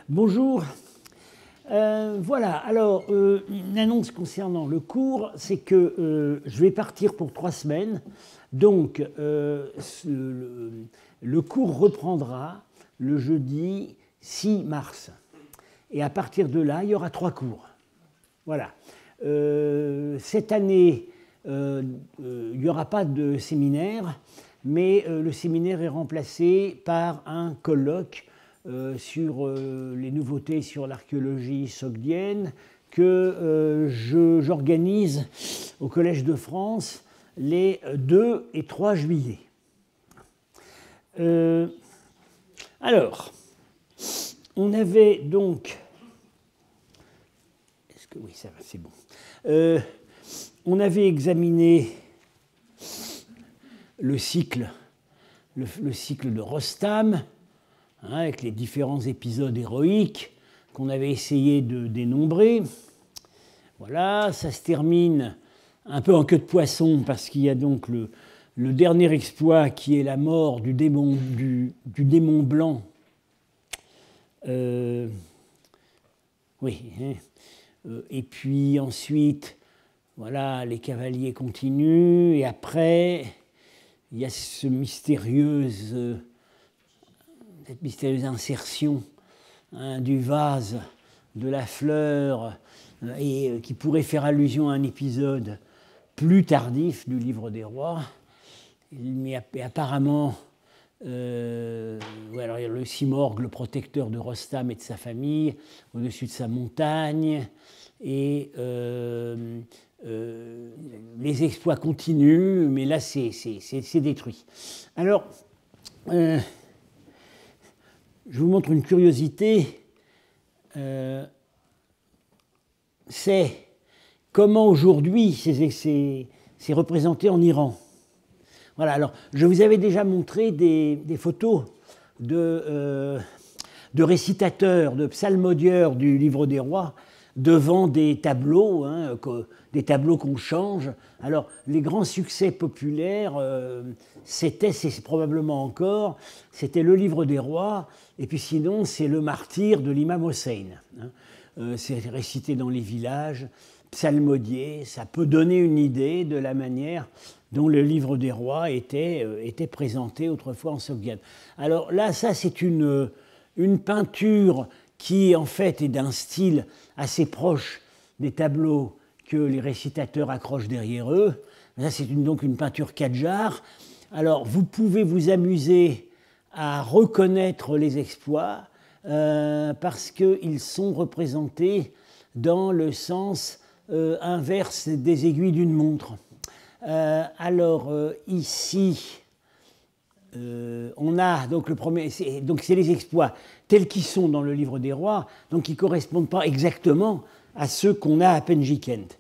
Bonjour. Voilà, alors, une annonce concernant le cours, c'est que je vais partir pour 3 semaines. Donc, le cours reprendra le jeudi 6 mars. Et à partir de là, il y aura 3 cours. Voilà. Cette année, il n'y aura pas de séminaire, mais le séminaire est remplacé par un colloque sur les nouveautés sur l'archéologie sogdienne que j'organise au Collège de France les 2 et 3 juillet. Alors, on avait donc... Est-ce que oui, ça va, c'est bon. On avait examiné le cycle de Rostam, avec les différents épisodes héroïques qu'on avait essayé de dénombrer. Voilà, ça se termine un peu en queue de poisson parce qu'il y a donc le dernier exploit qui est la mort du démon blanc. Oui. Et puis ensuite, voilà, les cavaliers continuent et après, il y a cette mystérieuse insertion du vase, de la fleur, et qui pourrait faire allusion à un épisode plus tardif du Livre des Rois. Mais apparemment, alors il y a le Simorgue, le protecteur de Rostam et de sa famille, au-dessus de sa montagne, et les exploits continuent, mais là c'est détruit. Alors, je vous montre une curiosité, c'est comment aujourd'hui c'est représenté en Iran. Voilà, alors je vous avais déjà montré des photos de récitateurs, de psalmodieurs du Livre des Rois devant des tableaux, des tableaux qu'on change. Alors, les grands succès populaires, c'est probablement encore, c'était le Livre des Rois, et puis sinon, c'est le martyr de l'imam Hossein. C'est récité dans les villages, psalmodié, ça peut donner une idée de la manière dont le Livre des Rois était présenté autrefois en Sogdiane. Alors là, ça, c'est une peinture qui, en fait, est d'un style assez proche des tableaux que les récitateurs accrochent derrière eux. Ça, c'est donc une peinture Kadjar. Alors, vous pouvez vous amuser à reconnaître les exploits parce qu'ils sont représentés dans le sens inverse des aiguilles d'une montre. Ici, on a donc le premier, c'est les exploits tels qu'ils sont dans le Livre des Rois, donc qui ne correspondent pas exactement à ceux qu'on a à Penjikent.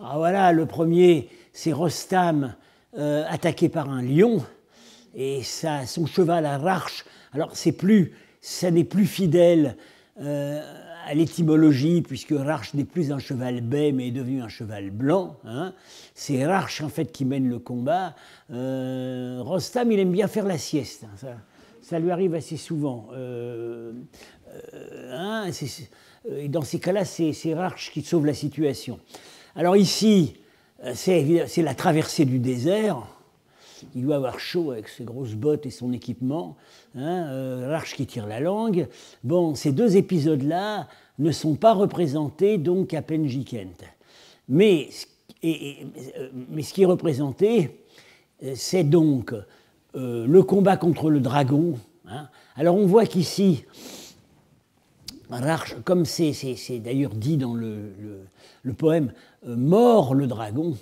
Alors voilà, le premier, c'est Rostam attaqué par un lion, et son cheval à Rarch. Alors ça n'est plus fidèle à l'étymologie, puisque Rarch n'est plus un cheval bai, mais est devenu un cheval blanc. C'est Rarch, en fait, qui mène le combat. Rostam, il aime bien faire la sieste. Ça lui arrive assez souvent. Et dans ces cas-là, c'est Rarch qui sauve la situation. Alors ici, c'est la traversée du désert. Il doit avoir chaud avec ses grosses bottes et son équipement. Rarch qui tire la langue. Bon, ces 2 épisodes-là ne sont pas représentés donc à Penjikent. Mais ce qui est représenté, c'est donc le combat contre le dragon. Alors on voit qu'ici, Rarch, comme c'est d'ailleurs dit dans le poème, mord le dragon.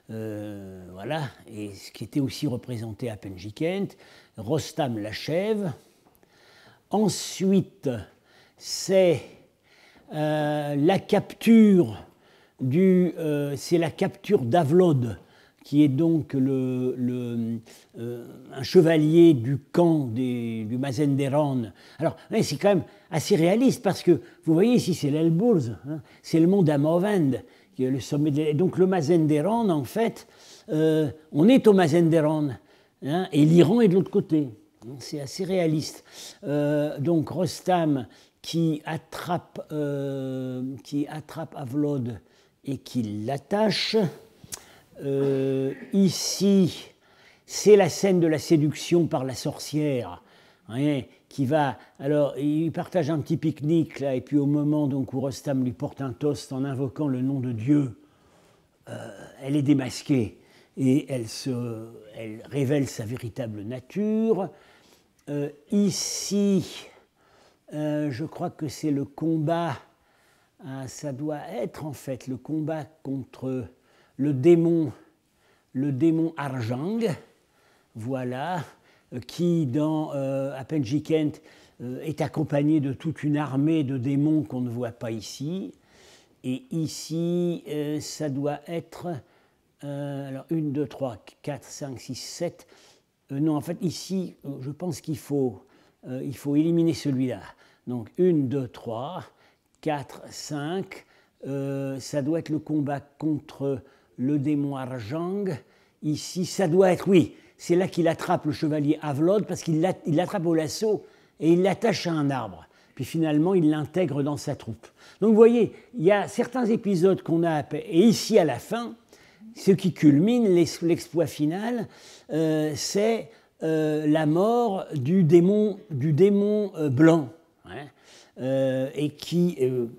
Voilà, et ce qui était aussi représenté à Penjikent, Rostam l'achève. Ensuite, c'est la capture d'Avlod, qui est donc un chevalier du camp du Mazenderan. Alors, c'est quand même assez réaliste, parce que, vous voyez ici, c'est l'Elbourz, c'est le mont Damavand, qui est le sommet donc le Mazenderan, en fait, on est au Mazenderan, et l'Iran est de l'autre côté. C'est assez réaliste. Donc Rostam qui attrape Avlod et qui l'attache. Ici, c'est la scène de la séduction par la sorcière, hein, qui va. Alors, il partage un petit pique-nique, là, et puis au moment donc, où Rostam lui porte un toast en invoquant le nom de Dieu, elle est démasquée et elle révèle sa véritable nature. Ici, je crois que c'est le combat, ça doit être en fait le combat contre le démon Arjang, voilà, qui dans Apenjikent est accompagné de toute une armée de démons qu'on ne voit pas ici. Et ici, ça doit être alors 1, 2, 3, 4, 5, 6, 7. Non, en fait, ici, je pense qu'il faut éliminer celui-là. Donc 1, 2, 3, 4, 5. Ça doit être le combat contre le démon Arjang. Ici, ça doit être, oui, c'est là qu'il attrape le chevalier Avlod, parce qu'il l'attrape au lasso et il l'attache à un arbre. Puis finalement, il l'intègre dans sa troupe. Donc vous voyez, il y a certains épisodes qu'on a, et ici à la fin, ce qui culmine l'exploit final, c'est la mort du démon blanc, hein, et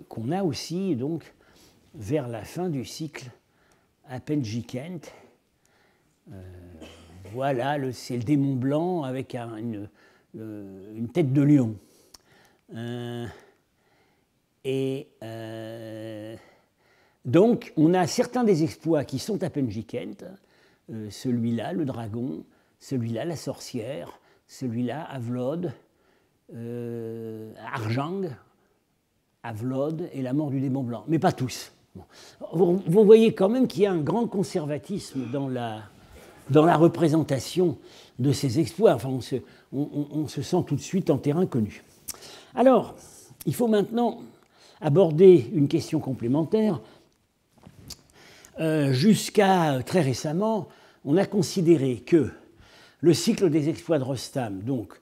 qu'on a aussi donc vers la fin du cycle Apenjikent. Voilà, c'est le démon blanc avec une tête de lion. Donc, on a certains des exploits qui sont à Apenjikent, celui-là, le dragon, celui-là, la sorcière, celui-là, Avlod, Arjang, Avlod et la mort du démon blanc, mais pas tous. Bon. Vous voyez quand même qu'il y a un grand conservatisme dans la représentation de ces exploits. Enfin, on se sent tout de suite en terrain connu. Alors, il faut maintenant aborder une question complémentaire. Jusqu'à très récemment, on a considéré que le cycle des exploits de Rostam, donc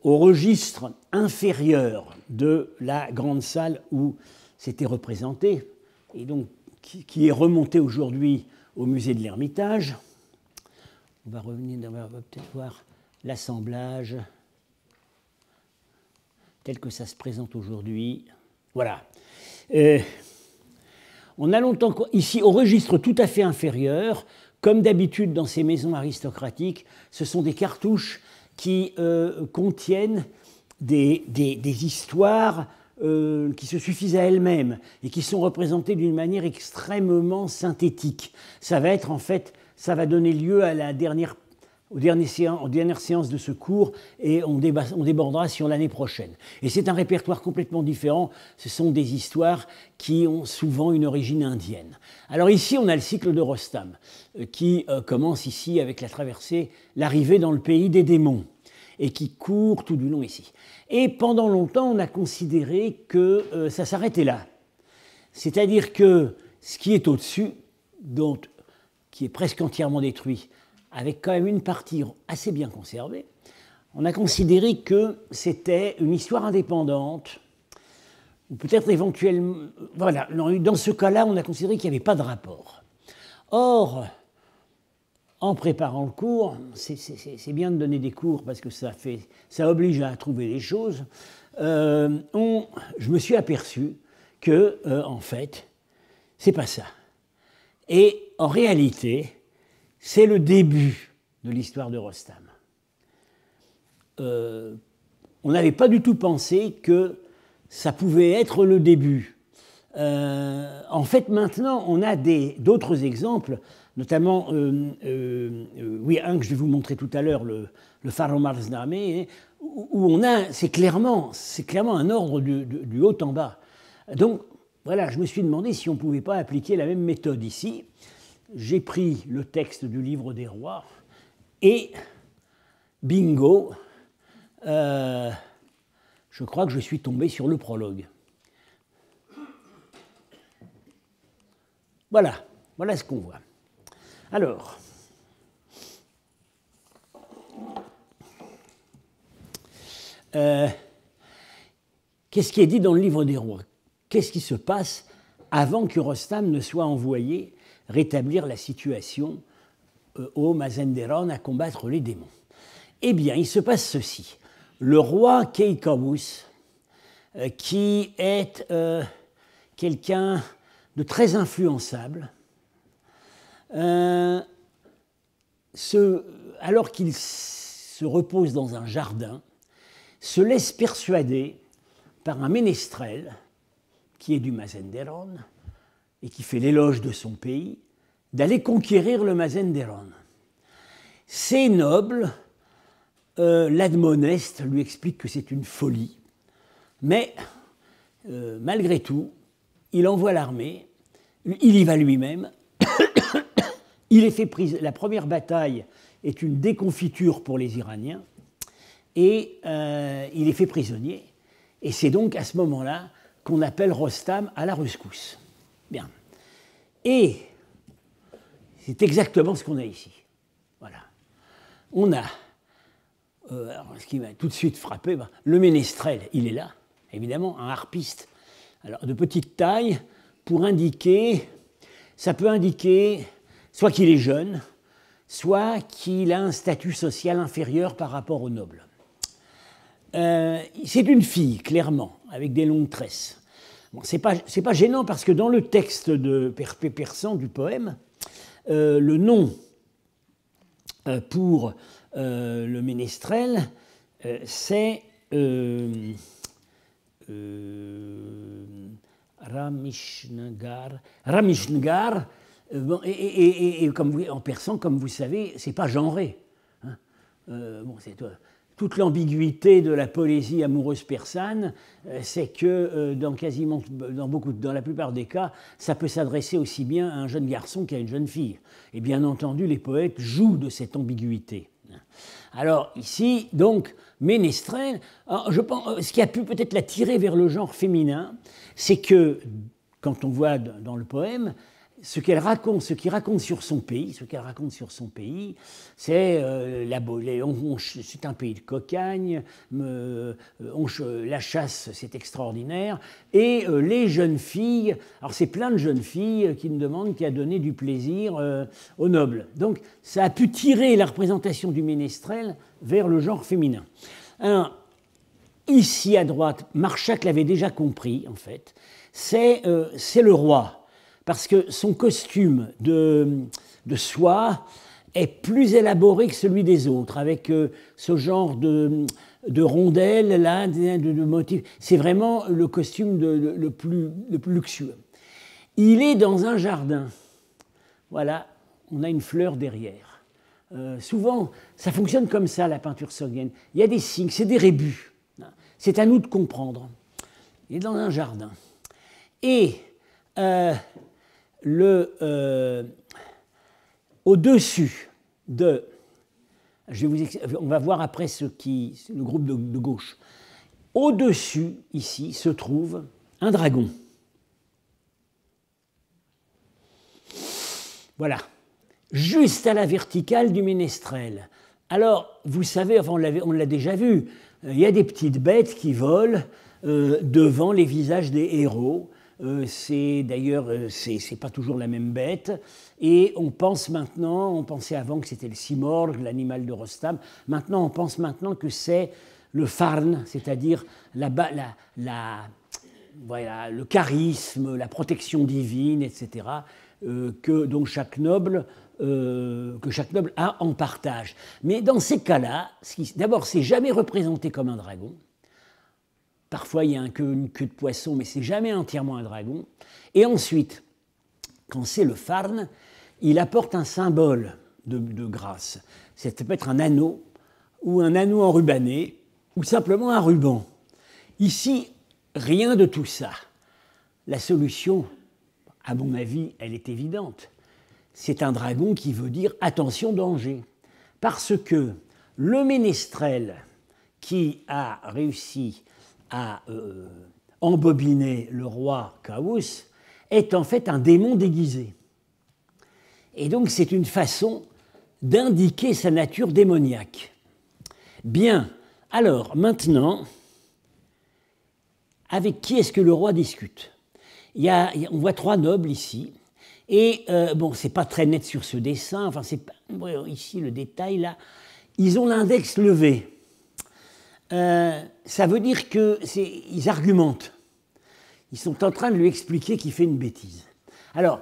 au registre inférieur de la grande salle où c'était représenté, et donc qui est remonté aujourd'hui au musée de l'Ermitage. On va peut-être voir l'assemblage tel que ça se présente aujourd'hui. Voilà. On a longtemps, ici, au registre tout à fait inférieur, comme d'habitude dans ces maisons aristocratiques, ce sont des cartouches qui contiennent des histoires qui se suffisent à elles-mêmes et qui sont représentées d'une manière extrêmement synthétique. Ça va être en fait, ça va donner lieu à aux dernières séances de ce cours et on débordera sur l'année prochaine. Et c'est un répertoire complètement différent. Ce sont des histoires qui ont souvent une origine indienne. Alors ici, on a le cycle de Rostam qui commence ici avec la traversée, l'arrivée dans le pays des démons et qui court tout du long ici. Et pendant longtemps, on a considéré que ça s'arrêtait là. C'est-à-dire que ce qui est au-dessus, qui est presque entièrement détruit, avec quand même une partie assez bien conservée, on a considéré que c'était une histoire indépendante, ou peut-être éventuellement... Voilà, dans ce cas-là, on a considéré qu'il n'y avait pas de rapport. Or, en préparant le cours, c'est bien de donner des cours parce que ça oblige à trouver des choses, je me suis aperçu que, en fait, c'est pas ça. Et en réalité, c'est le début de l'histoire de Rostam. On n'avait pas du tout pensé que ça pouvait être le début. En fait, maintenant, on a d'autres exemples, notamment, un que je vais vous montrer tout à l'heure, le Faromarsname, où on a, c'est clairement un ordre du haut en bas. Donc, voilà, je me suis demandé si on ne pouvait pas appliquer la même méthode ici. J'ai pris le texte du livre des rois et bingo, je crois que je suis tombé sur le prologue. Voilà ce qu'on voit. Alors, qu'est-ce qui est dit dans le livre des rois? Qu'est-ce qui se passe avant que Rostam ne soit envoyé rétablir la situation au Mazendéran à combattre les démons? Eh bien, il se passe ceci. Le roi Keikawus, qui est quelqu'un de très influençable, alors qu'il se repose dans un jardin, se laisse persuader par un ménestrel qui est du Mazendéran et qui fait l'éloge de son pays, d'aller conquérir le Mazendéran. Ces nobles l'admonestent, lui expliquent que c'est une folie, mais malgré tout, il envoie l'armée, il y va lui-même, il est fait prise. La première bataille est une déconfiture pour les Iraniens, et il est fait prisonnier, et c'est donc à ce moment-là qu'on appelle Rostam à la rescousse. Bien. Et c'est exactement ce qu'on a ici. Voilà. On a, alors ce qui m'a tout de suite frappé, le ménestrel, il est là, évidemment, un harpiste, alors de petite taille, pour indiquer, ça peut indiquer soit qu'il est jeune, soit qu'il a un statut social inférieur par rapport aux nobles. C'est une fille, clairement, avec des longues tresses. Bon, c'est pas gênant parce que dans le texte de persan du poème, le nom pour le ménestrel, c'est Ramishnagar. Et comme en persan, comme vous savez, c'est pas genré. Hein. Bon, c'est toute l'ambiguïté de la poésie amoureuse persane, c'est que dans la plupart des cas, ça peut s'adresser aussi bien à un jeune garçon qu'à une jeune fille. Et bien entendu, les poètes jouent de cette ambiguïté. Alors ici, donc, ménestrel, je pense, ce qui a pu peut-être l'attirer vers le genre féminin, c'est que, quand on voit dans le poème, ce qu'il raconte sur son pays, c'est c'est un pays de cocagne, la chasse c'est extraordinaire, et les jeunes filles, alors c'est plein de jeunes filles qui ne demandent qu'à donner du plaisir aux nobles. Donc ça a pu tirer la représentation du ménestrel vers le genre féminin. Alors, ici à droite, Marchak l'avait déjà compris en fait, c'est le roi. Parce que son costume de soie est plus élaboré que celui des autres, avec ce genre de rondelles, là, de motifs. C'est vraiment le costume le plus luxueux. Il est dans un jardin. Voilà, on a une fleur derrière. Souvent, ça fonctionne comme ça, la peinture sogdienne. Il y a des signes, c'est des rébus. C'est à nous de comprendre. Il est dans un jardin. Et au-dessus de... on va voir après le groupe de gauche. Au-dessus, ici, se trouve un dragon. Voilà. Juste à la verticale du ménestrel. Alors, vous savez, enfin, on l'a déjà vu, il y a des petites bêtes qui volent devant les visages des héros. D'ailleurs, c'est pas toujours la même bête. Et on pensait avant que c'était le simorgh, l'animal de Rostam. Maintenant, on pense que c'est le farn, c'est-à-dire le charisme, la protection divine, etc., dont chaque noble a en partage. Mais dans ces cas-là, d'abord, c'est jamais représenté comme un dragon. Parfois, il y a une queue de poisson, mais c'est jamais entièrement un dragon. Et ensuite, quand c'est le farn, il apporte un symbole de grâce. Ça peut être un anneau, ou un anneau enrubanné, ou simplement un ruban. Ici, rien de tout ça. La solution, à mon avis, elle est évidente. C'est un dragon qui veut dire attention, danger. Parce que le ménestrel qui a réussi à embobiner le roi Kawus est en fait un démon déguisé. Et donc c'est une façon d'indiquer sa nature démoniaque. Bien, alors maintenant, avec qui est-ce que le roi discute. On voit 3 nobles ici, et bon, c'est pas très net sur ce dessin, enfin, c'est pas, ici le détail là, ils ont l'index levé. Ça veut dire qu'ils argumentent. Ils sont en train de lui expliquer qu'il fait une bêtise. Alors,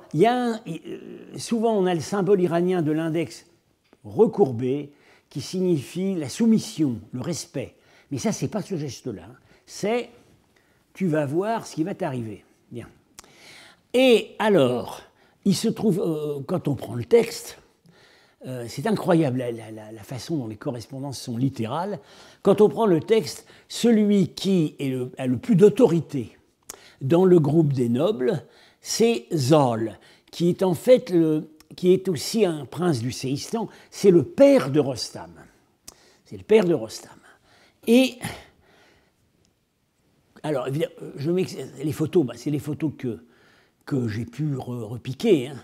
souvent on a le symbole iranien de l'index recourbé qui signifie la soumission, le respect. Mais ça, c'est pas ce geste-là. C'est tu vas voir ce qui va t'arriver. Bien. Et alors, il se trouve, quand on prend le texte, c'est incroyable la façon dont les correspondances sont littérales. Quand on prend le texte, celui qui a le plus d'autorité dans le groupe des nobles, c'est Zal, qui est en fait qui est aussi un prince du Séistan, c'est le père de Rostam. C'est le père de Rostam. Et alors, les photos, c'est les photos que j'ai pu repiquer, hein.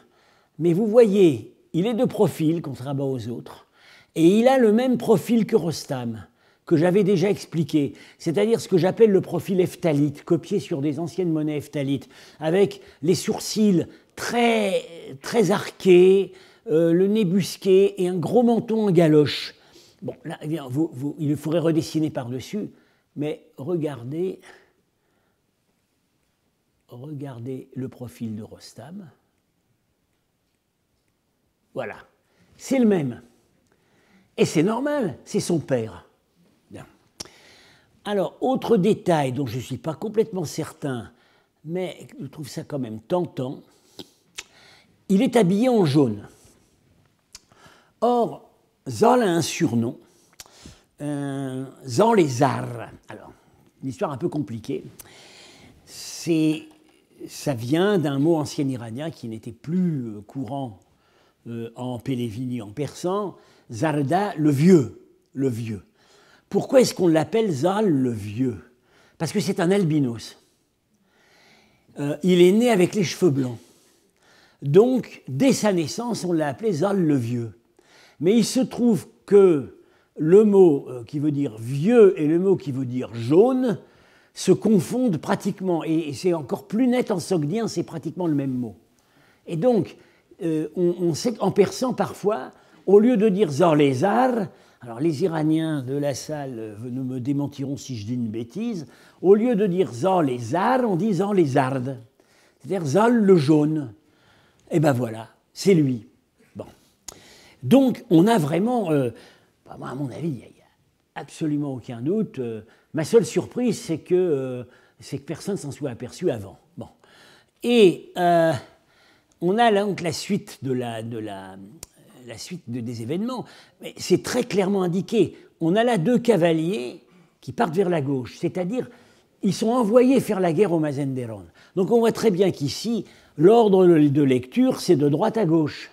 Mais vous voyez, il est de profil, contrairement aux autres, et il a le même profil que Rostam, que j'avais déjà expliqué, c'est-à-dire ce que j'appelle le profil ephtalite, copié sur des anciennes monnaies ephthalites, avec les sourcils très, très arqués, le nez busqué et un gros menton en galoche. Bon, là, eh bien, il faudrait redessiner par-dessus, mais regardez le profil de Rostam. Voilà, c'est le même. Et c'est normal, c'est son père. Bien. Alors, autre détail dont je ne suis pas complètement certain, mais je trouve ça quand même tentant, il est habillé en jaune. Or, Zal a un surnom, Zal les Zar. Alors, une histoire un peu compliquée. Ça vient d'un mot ancien iranien qui n'était plus courant en pélévini, en persan, Zarda, le vieux. Le vieux. Pourquoi est-ce qu'on l'appelle Zal le vieux? Parce que c'est un albinos. Il est né avec les cheveux blancs. Donc, dès sa naissance, on l'a appelé Zal le vieux. Mais il se trouve que le mot qui veut dire vieux et le mot qui veut dire jaune se confondent pratiquement. Et c'est encore plus net en sogdien, c'est pratiquement le même mot. Et donc, on sait qu'en persan, parfois, au lieu de dire Zarlézar, alors les Iraniens de la salle ne me démentiront si je dis une bêtise, au lieu de dire Zarlézar, on dit Zarlézard, c'est-à-dire Zal le jaune. Et ben voilà, c'est lui. Bon. Donc, on a vraiment, à mon avis, il n'y a absolument aucun doute. Ma seule surprise, c'est que personne ne s'en soit aperçu avant. Bon. Et on a là donc la suite la suite des événements, mais c'est très clairement indiqué. On a là 2 cavaliers qui partent vers la gauche, c'est-à-dire ils sont envoyés faire la guerre au Mazendéran. Donc on voit très bien qu'ici, l'ordre de lecture, c'est de droite à gauche,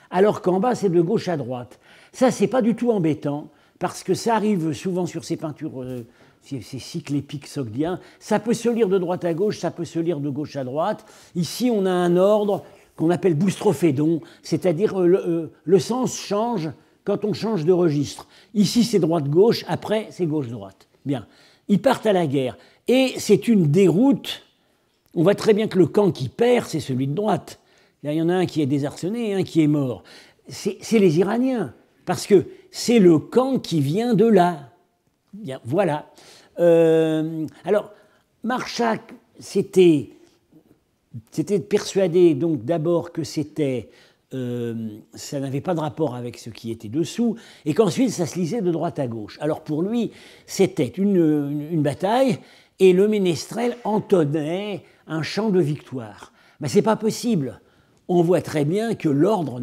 alors qu'en bas, c'est de gauche à droite. Ça, c'est pas du tout embêtant, parce que ça arrive souvent sur ces peintures, ces cycles épiques sogdiens. Ça peut se lire de droite à gauche, ça peut se lire de gauche à droite. Ici, on a un ordre qu'on appelle boustrophédon, c'est-à-dire le sens change quand on change de registre. Ici, c'est droite-gauche, après, c'est gauche-droite. Bien. Ils partent à la guerre. Et c'est une déroute. On voit très bien que le camp qui perd, c'est celui de droite. Là, il y en a un qui est désarçonné et un qui est mort. C'est les Iraniens, parce que c'est le camp qui vient de là. Bien, voilà. Alors, Marchak, c'était persuadé donc d'abord que ça n'avait pas de rapport avec ce qui était dessous, et qu'ensuite ça se lisait de droite à gauche. Alors pour lui, c'était une bataille, et le ménestrel entonnait un chant de victoire. Mais c'est pas possible. On voit très bien que l'ordre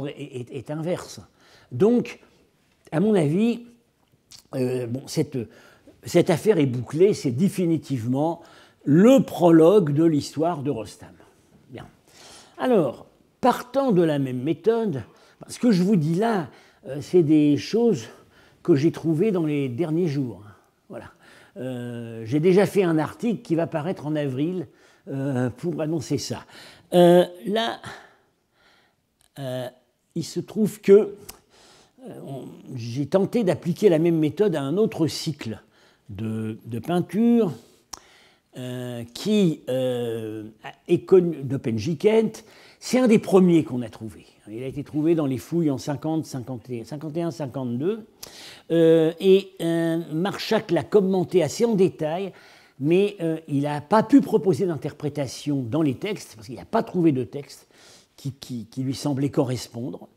est inverse. Donc, à mon avis, cette affaire est bouclée, c'est définitivement le prologue de l'histoire de Rostam. Bien. Alors, partant de la même méthode, ce que je vous dis là, c'est des choses que j'ai trouvées dans les derniers jours. Voilà. J'ai déjà fait un article qui va paraître en avril pour annoncer ça. Là, il se trouve que j'ai tenté d'appliquer la même méthode à un autre cycle de peinture qui est connu d'Openjikent. C'est un des premiers qu'on a trouvé. Il a été trouvé dans les fouilles en 50, 51, 52. Marchak l'a commenté assez en détail, mais il n'a pas pu proposer d'interprétation dans les textes, parce qu'il n'a pas trouvé de texte qui lui semblait correspondre.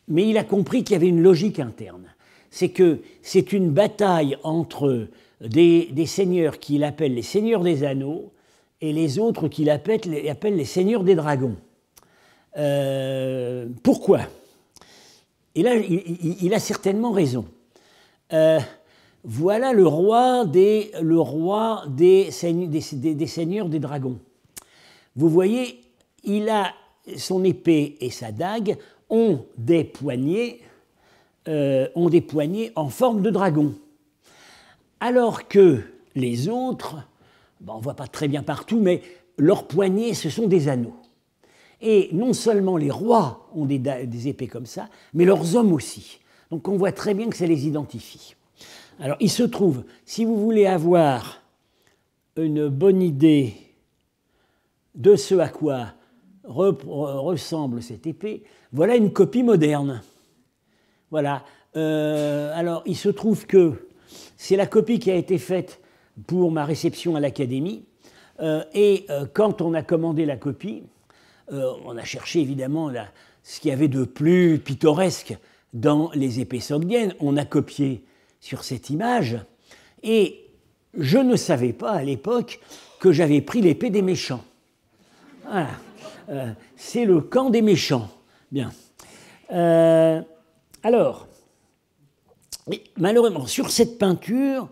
Mais il a compris qu'il y avait une logique interne. C'est que c'est une bataille entre des seigneurs qu'il appelle les seigneurs des anneaux et les autres qu'il appelle les seigneurs des dragons. Pourquoi? Et là, il a certainement raison. Voilà le roi des seigneurs des dragons. Vous voyez, il a son épée et sa dague ont des poignets en forme de dragon. Alors que les autres, on ne voit pas très bien partout, mais leurs poignets, ce sont des anneaux. Et non seulement les rois ont des épées comme ça, mais leurs hommes aussi. Donc on voit très bien que ça les identifie. Alors il se trouve, si vous voulez avoir une bonne idée de ce à quoi ressemble cette épée, voilà une copie moderne. Voilà. Alors il se trouve que c'est la copie qui a été faite pour ma réception à l'Académie. Quand on a commandé la copie, on a cherché évidemment ce qu'il y avait de plus pittoresque dans les épées sogdiennes. On a copié sur cette image. Et je ne savais pas à l'époque que j'avais pris l'épée des méchants. Voilà. C'est le camp des méchants. Bien. Alors, malheureusement, sur cette peinture,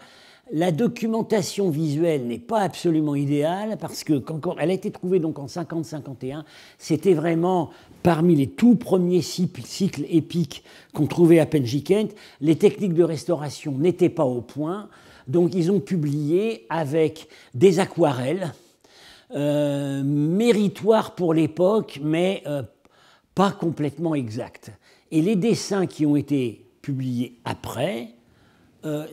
la documentation visuelle n'est pas absolument idéale parce que quand elle a été trouvée donc en 50-51, c'était vraiment parmi les tout premiers cycles épiques qu'on trouvait à Penjikent. Les techniques de restauration n'étaient pas au point, donc ils ont publié avec des aquarelles méritoires pour l'époque, mais pas complètement exactes. Et les dessins qui ont été publiés après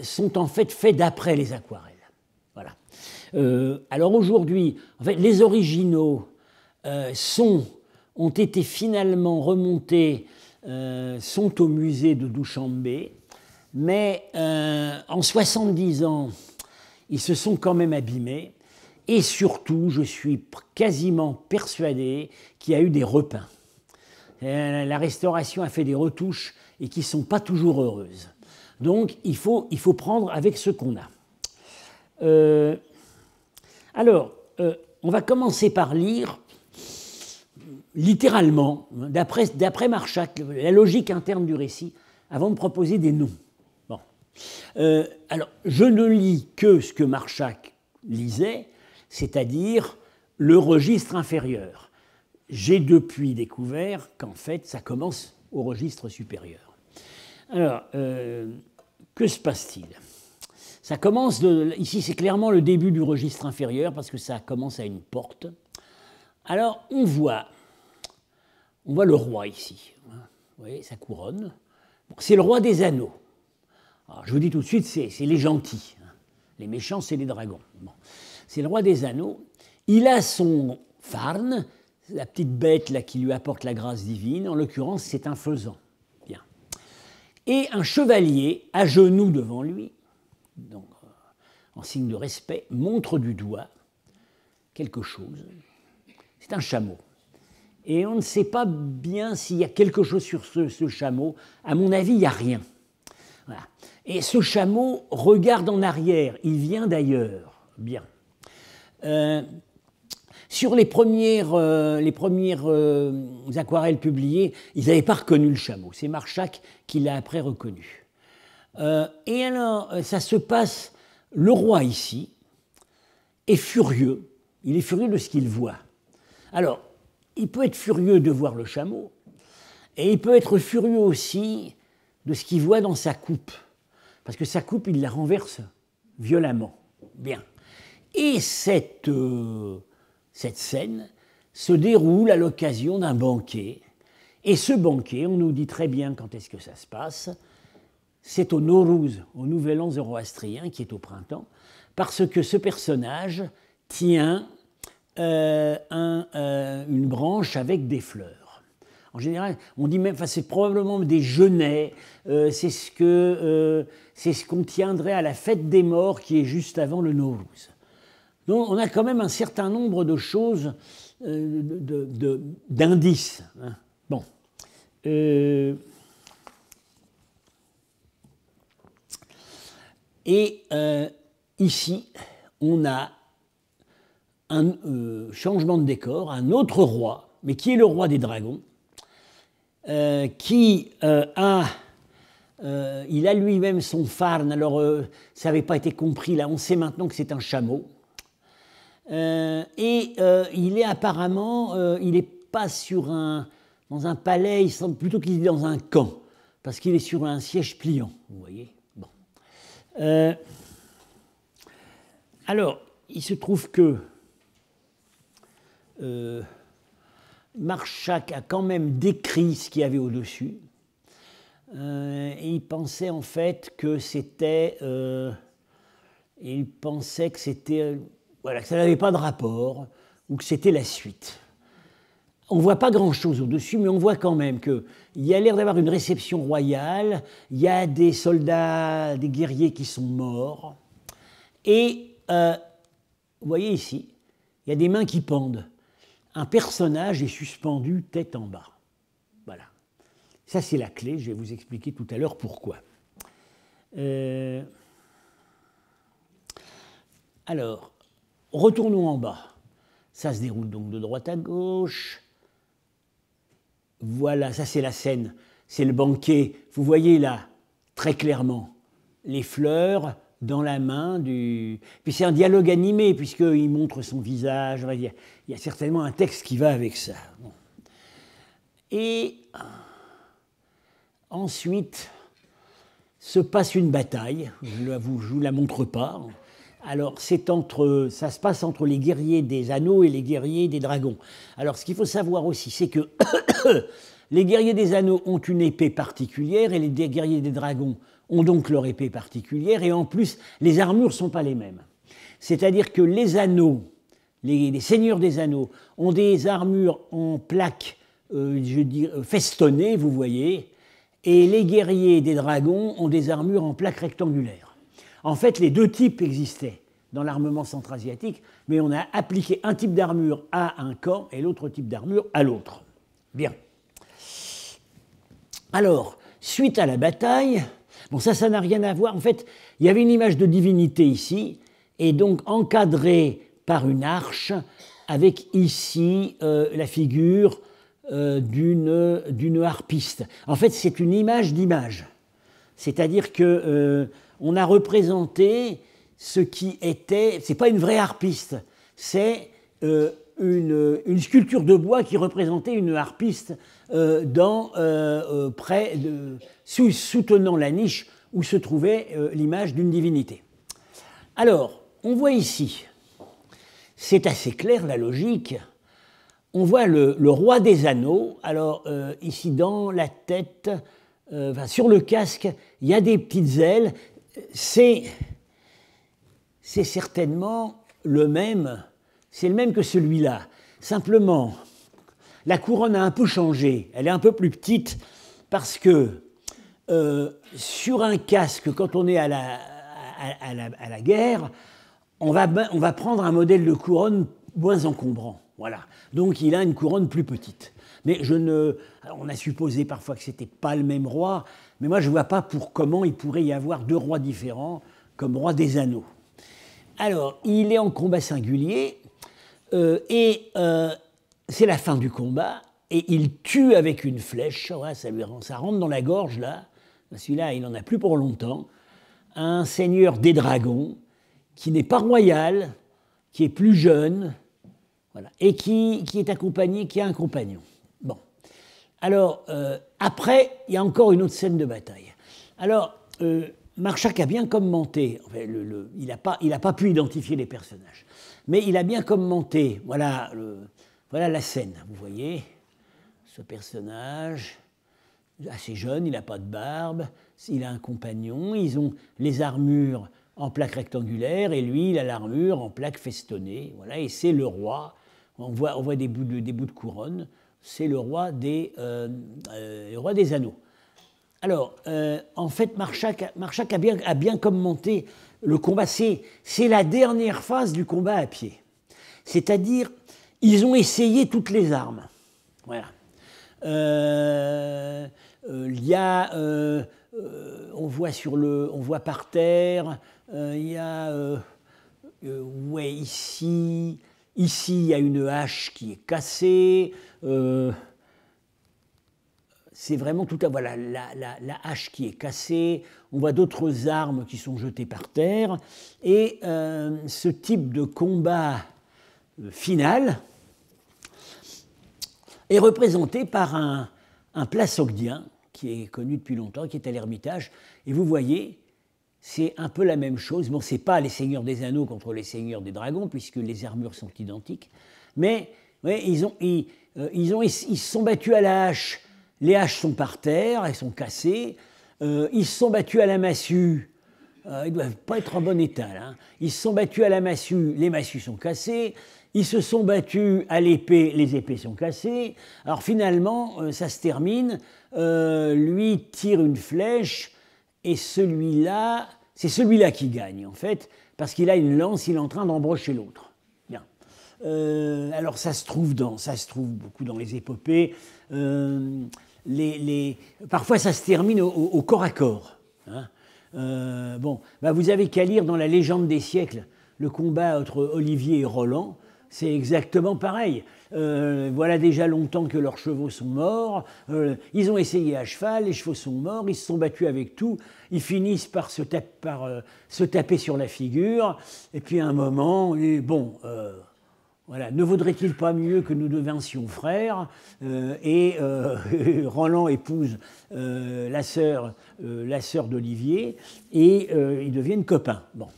sont en fait faits d'après les aquarelles. Voilà. Alors aujourd'hui, en fait, les originaux ont été finalement remontés, sont au musée de Douchambé, mais en 70 ans, ils se sont quand même abîmés. Et surtout, je suis quasiment persuadé qu'il y a eu des repeints. La restauration a fait des retouches et qui ne sont pas toujours heureuses. Donc, il faut prendre avec ce qu'on a. On va commencer par lire, littéralement, d'après Marchak, la logique interne du récit, avant de proposer des noms. Bon. Je ne lis que ce que Marchak lisait, c'est-à-dire le registre inférieur. J'ai depuis découvert qu'en fait, ça commence au registre supérieur. Alors, que se passe-t-il? Ça commence, ici c'est clairement le début du registre inférieur parce que ça commence à une porte. Alors, on voit le roi ici. Vous voyez, sa couronne. Bon, c'est le roi des anneaux. Alors, je vous dis tout de suite, c'est les gentils. Les méchants, c'est les dragons. Bon. C'est le roi des anneaux. Il a son farn, la petite bête là, qui lui apporte la grâce divine. En l'occurrence, c'est un faisan. Bien. Et un chevalier, à genoux devant lui, donc, en signe de respect, montre du doigt quelque chose. C'est un chameau. Et on ne sait pas bien s'il y a quelque chose sur ce chameau. À mon avis, il n'y a rien. Voilà. Et ce chameau regarde en arrière. Il vient d'ailleurs. Bien. Sur les premières aquarelles publiées, ils n'avaient pas reconnu le chameau. C'est Marchak qui l'a après reconnu. Et alors, ça se passe, le roi ici est furieux. Il est furieux de ce qu'il voit. Alors, il peut être furieux de voir le chameau, et il peut être furieux aussi de ce qu'il voit dans sa coupe. Parce que sa coupe, il la renverse violemment. Bien. Et cette scène se déroule à l'occasion d'un banquet. Et ce banquet, on nous dit très bien quand est-ce que ça se passe, c'est au Nowruz, au Nouvel An zoroastrien, qui est au printemps, parce que ce personnage, tient une branche avec des fleurs. En général, on dit même, enfin, c'est probablement des genêts, c'est ce qu'on tiendrait à la fête des morts qui est juste avant le Nowruz. Donc on a quand même un certain nombre de choses, d'indices. Hein. Bon. Et ici, on a un changement de décor, un autre roi, mais qui est le roi des dragons, qui il a lui-même son farn. Alors ça n'avait pas été compris, là on sait maintenant que c'est un chameau. Et il est apparemment, il n'est pas dans un palais, il semble plutôt qu'il est dans un camp, parce qu'il est sur un siège pliant, vous voyez. Bon. Alors, il se trouve que Marshak a quand même décrit ce qu'il y avait au-dessus. Et il pensait en fait que c'était... voilà, que ça n'avait pas de rapport, ou que c'était la suite. On ne voit pas grand-chose au-dessus, mais on voit quand même qu'il y a l'air d'avoir une réception royale, il y a des soldats, des guerriers qui sont morts, et vous voyez ici, il y a des mains qui pendent. Un personnage est suspendu tête en bas. Voilà. Ça, c'est la clé, je vais vous expliquer tout à l'heure pourquoi. Alors, retournons en bas. Ça se déroule donc de droite à gauche. Voilà, ça c'est la scène, c'est le banquet. Vous voyez là, très clairement, les fleurs dans la main du... Puis c'est un dialogue animé, puisqu'il montre son visage. Il y a certainement un texte qui va avec ça. Bon. Et ensuite, se passe une bataille. Je ne vous la montre pas. Alors, ça se passe entre les guerriers des anneaux et les guerriers des dragons. Alors, ce qu'il faut savoir aussi, c'est que les guerriers des anneaux ont une épée particulière et les guerriers des dragons ont donc leur épée particulière. Et en plus, les armures ne sont pas les mêmes. C'est-à-dire que les anneaux, les seigneurs des anneaux, ont des armures en plaques, festonnées, vous voyez, et les guerriers des dragons ont des armures en plaques rectangulaires. En fait, les deux types existaient dans l'armement centra-asiatique, mais on a appliqué un type d'armure à un camp et l'autre type d'armure à l'autre. Bien. Alors, suite à la bataille, bon, ça n'a rien à voir. En fait, il y avait une image de divinité ici, et donc encadrée par une arche, avec ici la figure d'une harpiste. En fait, c'est une image d'image. C'est-à-dire que on a représenté ce qui était, c'est pas une vraie harpiste, c'est une sculpture de bois qui représentait une harpiste soutenant la niche où se trouvait l'image d'une divinité. Alors, on voit ici, c'est assez clair la logique, on voit le roi des anneaux, alors ici dans la tête, sur le casque, il y a des petites ailes. C'est certainement le même, c'est le même que celui-là. Simplement, la couronne a un peu changé, elle est un peu plus petite parce que sur un casque, quand on est à la guerre, on va prendre un modèle de couronne moins encombrant. Voilà. Donc il a une couronne plus petite. Mais on a supposé parfois que ce n'était pas le même roi, mais moi je ne vois pas comment il pourrait y avoir deux rois différents comme roi des anneaux. Alors, il est en combat singulier, et c'est la fin du combat, et il tue avec une flèche, ouais, ça rentre dans la gorge là, celui-là il n'en a plus pour longtemps, un seigneur des dragons, qui n'est pas royal, qui est plus jeune, voilà, et qui est accompagné, qui a un compagnon. Bon. Alors, après, il y a encore une autre scène de bataille. Alors, Marshak a bien commenté, enfin, il n'a pas pu identifier les personnages, mais il a bien commenté, voilà la scène, vous voyez, ce personnage, assez jeune, il n'a pas de barbe, il a un compagnon, ils ont les armures en plaque rectangulaire, et lui, il a l'armure en plaque festonnée. Voilà, et c'est le roi. On voit des bouts de couronne. C'est le roi des anneaux. Alors, en fait, Marchak a bien commenté le combat. C'est la dernière phase du combat à pied. C'est-à-dire, ils ont essayé toutes les armes. Voilà. Il y a, on voit par terre, il y a, ouais, ici, il y a une hache qui est cassée. C'est vraiment tout à, voilà, la hache qui est cassée. On voit d'autres armes qui sont jetées par terre. Et ce type de combat final est représenté par un plat sogdien qui est connu depuis longtemps, qui est à l'Ermitage. Et vous voyez, c'est un peu la même chose. Bon, ce n'est pas les Seigneurs des Anneaux contre les Seigneurs des Dragons, puisque les armures sont identiques. Mais ouais, ils se sont battus à la hache. Les haches sont par terre, elles sont cassées. Ils se sont battus à la massue. Ils ne doivent pas être en bon état, là, hein. Ils se sont battus à la massue, les massues sont cassées. Ils se sont battus à l'épée, les épées sont cassées. Alors finalement, ça se termine. Lui tire une flèche et celui-là, c'est celui-là qui gagne en fait, parce qu'il a une lance, il est en train d'embrocher l'autre. Bien. Alors ça se trouve beaucoup dans les épopées. Parfois ça se termine au corps à corps. Hein. Bon, bah vous avez qu'à lire dans la Légende des siècles le combat entre Olivier et Roland. C'est exactement pareil. Voilà déjà longtemps que leurs chevaux sont morts. Ils ont essayé à cheval, les chevaux sont morts, ils se sont battus avec tout. Ils finissent par se taper sur la figure. Et puis à un moment, bon, voilà, ne vaudrait-il pas mieux que nous devincions frères? Roland épouse la sœur d'Olivier et ils deviennent copains. Bon.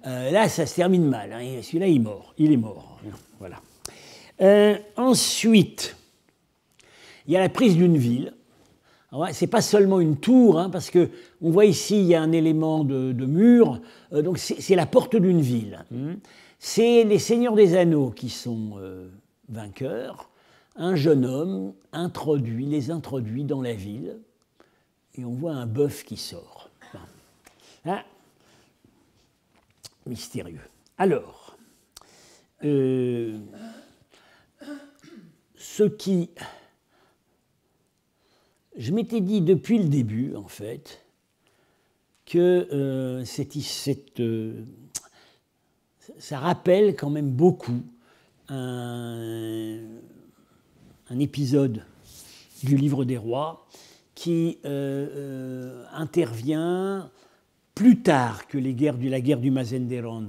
Là, ça se termine mal. Hein. Celui-là, il est mort. Voilà. Ensuite, il y a la prise d'une ville. Ce n'est pas seulement une tour, hein, parce qu'on voit ici, il y a un élément de mur. Donc, c'est la porte d'une ville. C'est les Seigneurs des Anneaux qui sont vainqueurs. Un jeune homme les introduit dans la ville. Et on voit un bœuf qui sort. Hein. Mystérieux. Alors, ce qui... Je m'étais dit depuis le début, en fait, que ça rappelle quand même beaucoup un épisode du Livre des Rois qui intervient plus tard que la guerre du Mazenderan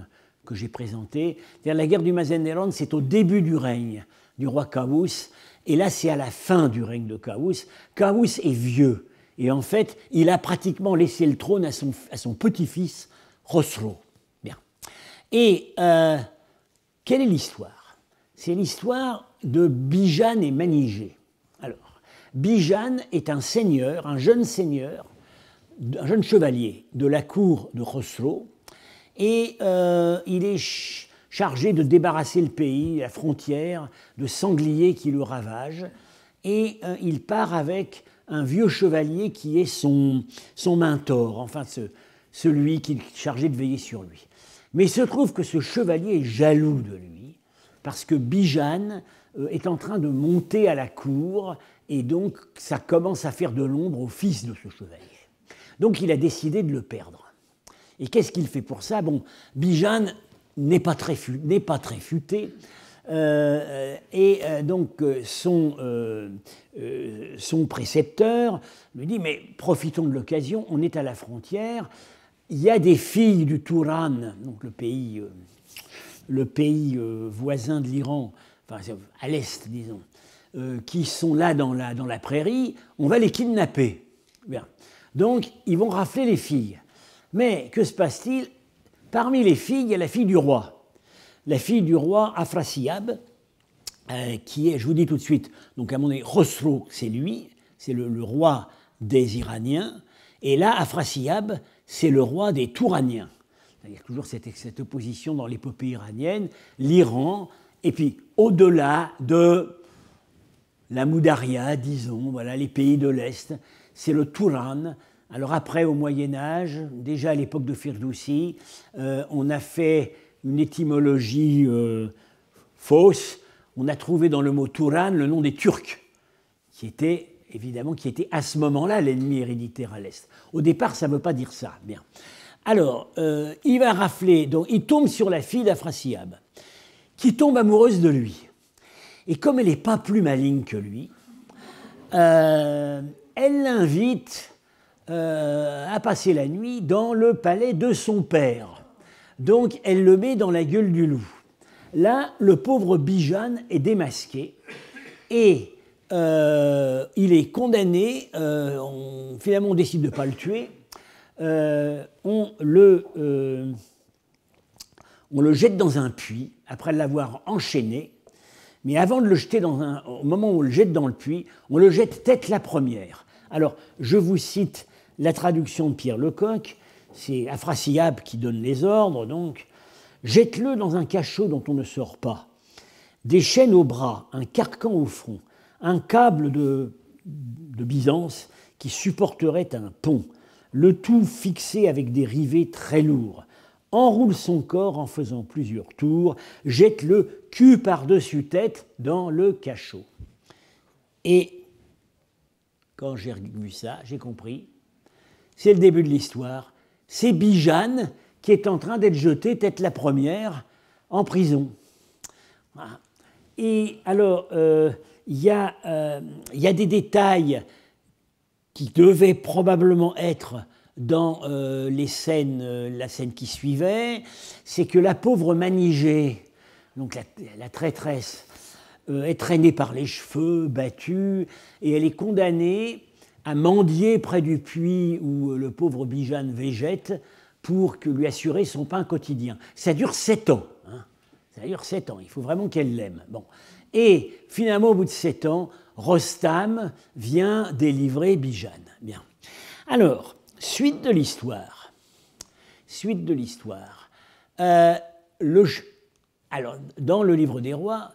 que j'ai présentée. La guerre du Mazenderan, c'est au début du règne du roi Kavus, et là c'est à la fin du règne de Kavus. Kavus est vieux, et en fait, il a pratiquement laissé le trône à son petit-fils, Khosrow. Bien. Et quelle est l'histoire? C'est l'histoire de Bijan et Manijé. Alors, Bijan est un seigneur, un jeune chevalier de la cour de Khosrow, et il est chargé de débarrasser le pays, la frontière, de sangliers qui le ravagent, et il part avec un vieux chevalier qui est son mentor, enfin celui qui est chargé de veiller sur lui. Mais il se trouve que ce chevalier est jaloux de lui, parce que Bijan est en train de monter à la cour, et donc ça commence à faire de l'ombre au fils de ce chevalier. Donc il a décidé de le perdre. Et qu'est-ce qu'il fait pour ça? Bon, Bijan n'est pas très futé, donc son précepteur lui dit, mais profitons de l'occasion, on est à la frontière, il y a des filles du Touran, donc le pays voisin de l'Iran, enfin à l'est disons, qui sont là dans la prairie, on va les kidnapper. Bien. Donc, ils vont rafler les filles. Mais que se passe-t-il? Parmi les filles, il y a la fille du roi. La fille du roi Afrasiab, qui est, je vous dis tout de suite, donc à mon avis, Khosrow, c'est lui, c'est le roi des Iraniens. Et là, Afrasiab, c'est le roi des Touraniens. Il y a toujours cette opposition dans l'épopée iranienne, l'Iran, et puis au-delà de la Moudaria, disons, voilà, les pays de l'Est, c'est le Touran. Alors après, au Moyen-Âge, déjà à l'époque de Firdoussi, on a fait une étymologie fausse. On a trouvé dans le mot Touran le nom des Turcs, qui était à ce moment-là l'ennemi héréditaire à l'Est. Au départ, ça ne veut pas dire ça. Bien. Alors, il va rafler, donc il tombe sur la fille d'Afrasiab, qui tombe amoureuse de lui. Et comme elle n'est pas plus maligne que lui, elle l'invite à passer la nuit dans le palais de son père. Donc elle le met dans la gueule du loup. Là, le pauvre Bijan est démasqué et il est condamné. Finalement, on décide de ne pas le tuer. On le jette dans un puits après l'avoir enchaîné. Mais avant de le jeter au moment où on le jette dans le puits, on le jette tête la première. Alors, je vous cite la traduction de Pierre Lecoq, c'est Afrasiab qui donne les ordres, donc. Jette-le dans un cachot dont on ne sort pas. Des chaînes au bras, un carcan au front, un câble de Byzance qui supporterait un pont, le tout fixé avec des rivets très lourds. Enroule son corps en faisant plusieurs tours, jette-le cul par-dessus tête dans le cachot. Et quand j'ai vu ça, j'ai compris, c'est le début de l'histoire. C'est Bijan qui est en train d'être jeté tête la première en prison. Voilà. Et alors, il y a des détails qui devaient probablement être dans la scène qui suivait, c'est que la pauvre Manigée, donc la traîtresse, est traînée par les cheveux, battue, et elle est condamnée à mendier près du puits où le pauvre Bijan végète pour lui assurer son pain quotidien. Ça dure 7 ans. Hein. Ça dure 7 ans. Il faut vraiment qu'elle l'aime. Bon. Et finalement, au bout de 7 ans, Rostam vient délivrer Bijan. Bien. Alors, suite de l'histoire. Suite de l'histoire. Alors, dans le livre des rois,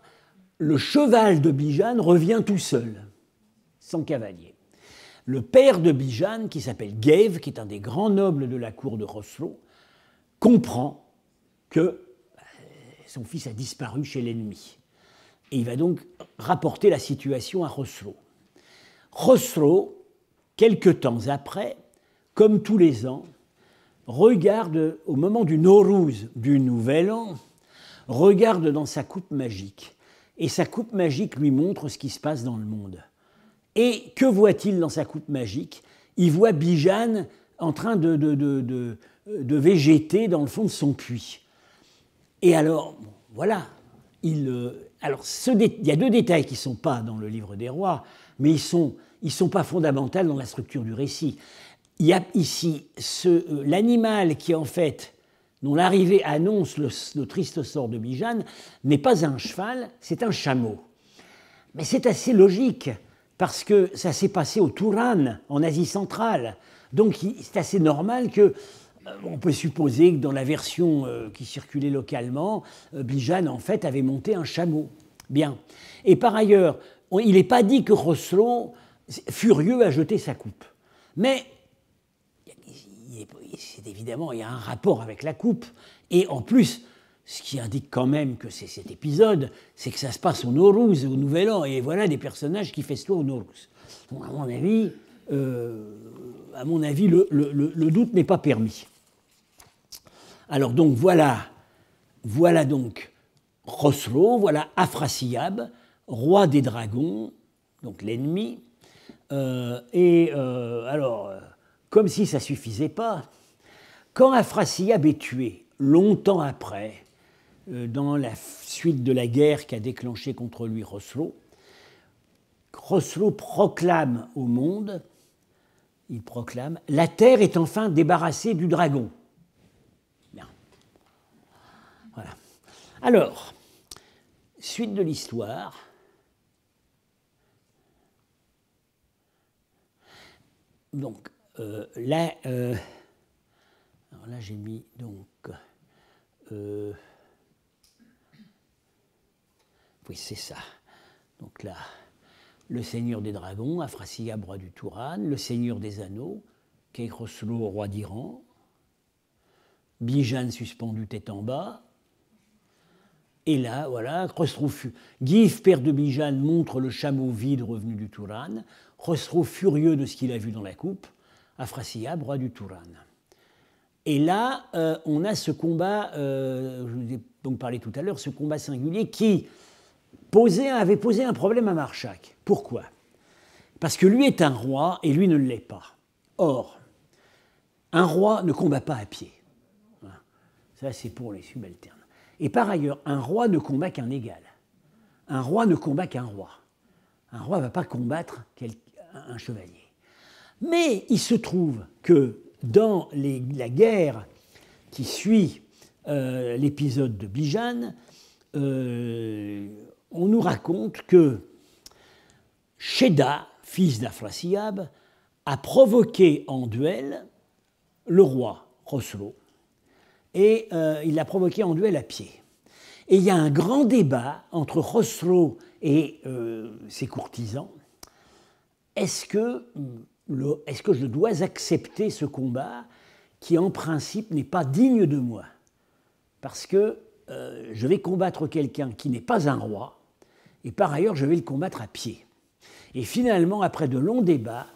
le cheval de Bijan revient tout seul, sans cavalier. Le père de Bijan, qui s'appelle Gave, qui est un des grands nobles de la cour de Khosrow, comprend que son fils a disparu chez l'ennemi. Et il va donc rapporter la situation à Khosrow. Khosrow, quelque temps après, comme tous les ans, regarde, au moment du Nowruz, du Nouvel An, regarde dans sa coupe magique. Et sa coupe magique lui montre ce qui se passe dans le monde. Et que voit-il dans sa coupe magique? Il voit Bijan en train de végéter dans le fond de son puits. Et alors, voilà, il y a 2 détails qui ne sont pas dans le livre des rois, mais ils sont pas fondamentaux dans la structure du récit. Il y a ici l'animal qui, en fait, dont l'arrivée annonce le triste sort de Bijan, n'est pas un cheval, c'est un chameau. Mais c'est assez logique, parce que ça s'est passé au Touran, en Asie centrale. Donc c'est assez normal que, on peut supposer que dans la version qui circulait localement, Bijan, en fait, avait monté un chameau. Bien. Et par ailleurs, il n'est pas dit que Khosrow, furieux, a jeté sa coupe. Mais c'est évidemment, il y a un rapport avec la coupe. Et en plus, ce qui indique quand même que c'est cet épisode, c'est que ça se passe au Nowruz, au Nouvel An, et voilà des personnages qui festoient au Nowruz. Donc, à mon avis, le doute n'est pas permis. Alors donc voilà donc Khosrow, voilà Afrasiab, roi des dragons, donc l'ennemi. Alors, comme si ça ne suffisait pas, quand Afrasiab est tué, longtemps après, dans la suite de la guerre qu'a déclenchée contre lui Khosrow, Khosrow proclame au monde, il proclame, la terre est enfin débarrassée du dragon. Bien. Voilà. Alors, suite de l'histoire. Donc, là, là j'ai mis donc... oui, c'est ça. Donc là, le seigneur des dragons, Afrasiab, roi du Touran, le seigneur des anneaux, Khosrow, roi d'Iran, Bijan suspendu tête en bas, et là, voilà, Gif, père de Bijan, montre le chameau vide revenu du Touran, Khosrow furieux de ce qu'il a vu dans la coupe, Afrasiab, roi du Touran. Et là, on a ce combat, je vous ai donc parlé tout à l'heure, ce combat singulier qui avait posé un problème à Marshak. Pourquoi? Parce que lui est un roi et lui ne l'est pas. Or, un roi ne combat pas à pied. Ça, c'est pour les subalternes. Et par ailleurs, un roi ne combat qu'un égal. Un roi ne combat qu'un roi. Un roi ne va pas combattre un chevalier. Mais il se trouve que dans la guerre qui suit l'épisode de Bijan, on nous raconte que Sheda, fils d'Afrasiab, a provoqué en duel le roi Khosrow, et il l'a provoqué en duel à pied. Et il y a un grand débat entre Khosrow et ses courtisans. Est-ce que je dois accepter ce combat qui, en principe, n'est pas digne de moi? Parce que je vais combattre quelqu'un qui n'est pas un roi, et par ailleurs, je vais le combattre à pied. Et finalement, après de longs débats,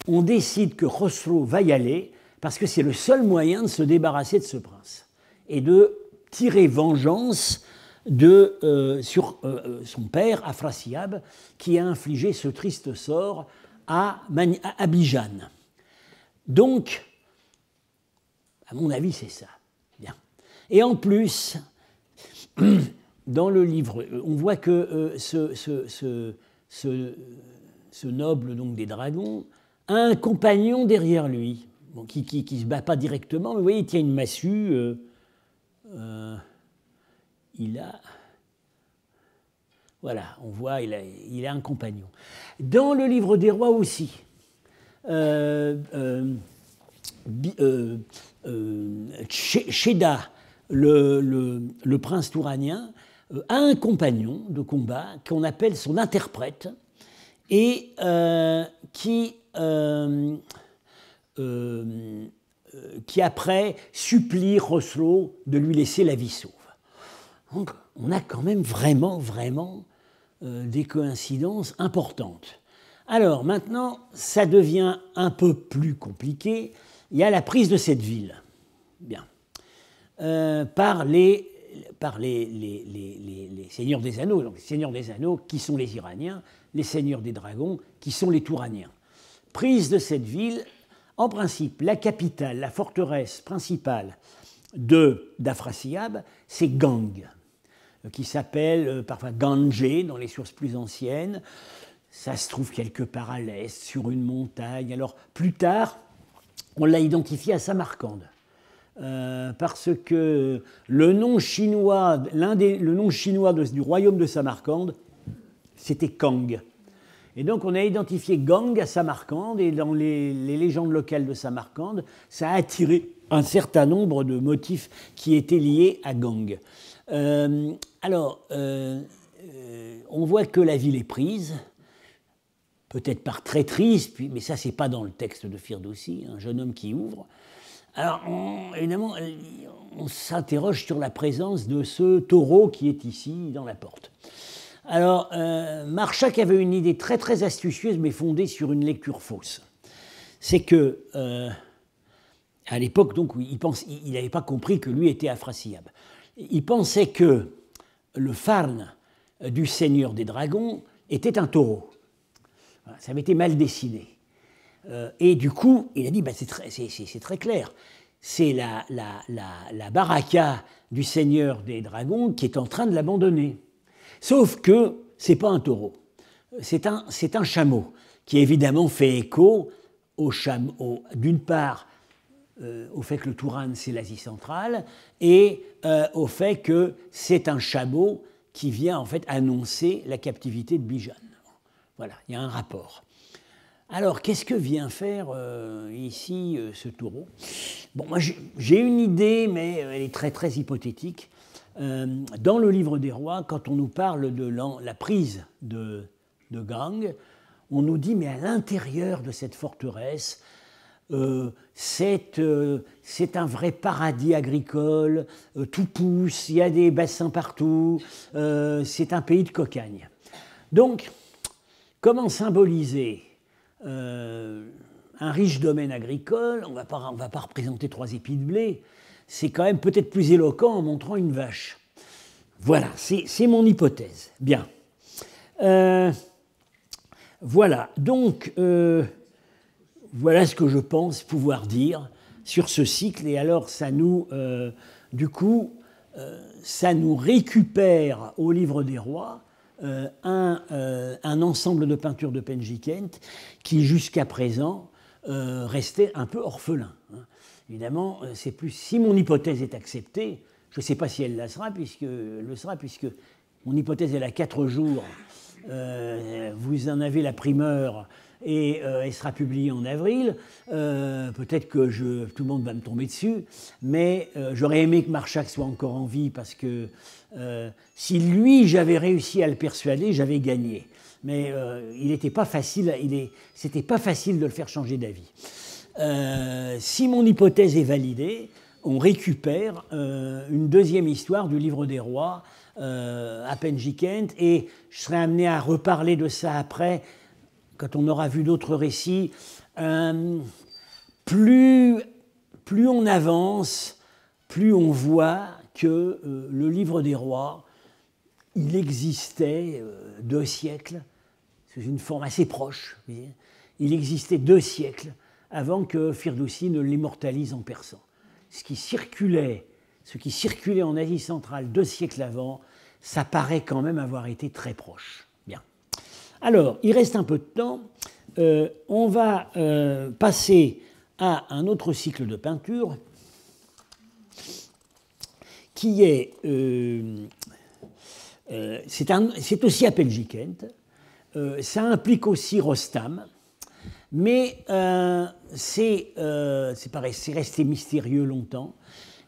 on décide que Khosrow va y aller, parce que c'est le seul moyen de se débarrasser de ce prince, et de tirer vengeance sur son père, Afrasiab, qui a infligé ce triste sort à Bijan. Donc, à mon avis, c'est ça. Bien. Et en plus, dans le livre, on voit que ce noble donc, des dragons a un compagnon derrière lui, bon, qui ne se bat pas directement, mais vous voyez, il tient une massue. Il a... Voilà, on voit, il a un compagnon. Dans le livre des rois aussi, Sheda, le prince touranien, a un compagnon de combat qu'on appelle son interprète et qui après supplie Khosrow de lui laisser la vie sauve. Donc on a quand même vraiment des coïncidences importantes. Alors maintenant, ça devient un peu plus compliqué. Il y a la prise de cette ville. Bien. Par les seigneurs des anneaux. Donc les seigneurs des anneaux qui sont les Iraniens, les seigneurs des dragons qui sont les Touraniens. Prise de cette ville, en principe, la capitale, la forteresse principale d'Afrasiab, c'est Gang, qui s'appelle parfois Gangé dans les sources plus anciennes. Ça se trouve quelque part à l'est, sur une montagne. Alors plus tard, on l'a identifié à Samarcande. Parce que le nom chinois, le nom chinois du royaume de Samarcande, c'était Kang. Et donc on a identifié Gang à Samarcande, et dans les légendes locales de Samarcande, ça a attiré un certain nombre de motifs qui étaient liés à Gang. On voit que la ville est prise, peut-être par traîtrise, mais ça c'est pas dans le texte de Firdoussi, un jeune homme qui ouvre. Alors, évidemment, on s'interroge sur la présence de ce taureau qui est ici, dans la porte. Alors, Marshak avait une idée très, très astucieuse, mais fondée sur une lecture fausse. C'est que, à l'époque, donc, il n'avait pas compris que lui était Afrasiab. Il pensait que le farn du seigneur des dragons était un taureau. Voilà, ça avait été mal dessiné. Et du coup, il a dit, c'est très clair, c'est la baraka du seigneur des dragons qui est en train de l'abandonner. Sauf que ce n'est pas un taureau, c'est un chameau, qui évidemment fait écho d'une part au fait que le Touran, c'est l'Asie centrale, et au fait que c'est un chameau qui vient en fait annoncer la captivité de Bijan. Voilà, il y a un rapport. Alors, qu'est-ce que vient faire ici ce taureau? Bon, moi j'ai une idée, mais elle est très très hypothétique. Dans le livre des rois, quand on nous parle de la prise de Gang, on nous dit, mais à l'intérieur de cette forteresse, c'est un vrai paradis agricole, tout pousse, il y a des bassins partout, c'est un pays de cocagne. Donc, comment symboliser un riche domaine agricole? On ne va pas représenter 3 épis de blé, c'est quand même peut-être plus éloquent en montrant une vache. Voilà, c'est mon hypothèse. Bien. Voilà, donc, voilà ce que je pense pouvoir dire sur ce cycle. Et alors, ça nous, du coup, ça nous récupère au livre des rois un ensemble de peintures de Penjikent qui, jusqu'à présent, restait un peu orphelin. Évidemment, c'est plus, si mon hypothèse est acceptée, je ne sais pas si elle le sera, puisque mon hypothèse elle a 4 jours. Vous en avez la primeur et elle sera publiée en avril. Peut-être que tout le monde va me tomber dessus, mais j'aurais aimé que Marchak soit encore en vie parce que si lui, j'avais réussi à le persuader, j'avais gagné. Mais il n'était pas facile, c'était pas facile de le faire changer d'avis. Si mon hypothèse est validée, on récupère une deuxième histoire du livre des rois à Penjikent, et je serai amené à reparler de ça après, quand on aura vu d'autres récits. Plus on avance, plus on voit que le livre des rois, il existait 2 siècles, c'est une forme assez proche, vous voyez, il existait 2 siècles avant que Firdoussi ne l'immortalise en persan. Ce qui circulait en Asie centrale 2 siècles avant, ça paraît quand même avoir été très proche. Bien. Alors, il reste un peu de temps. On va passer à un autre cycle de peinture qui est... c'est aussi à Penjikent. Ça implique aussi Rostam. Mais c'est resté mystérieux longtemps.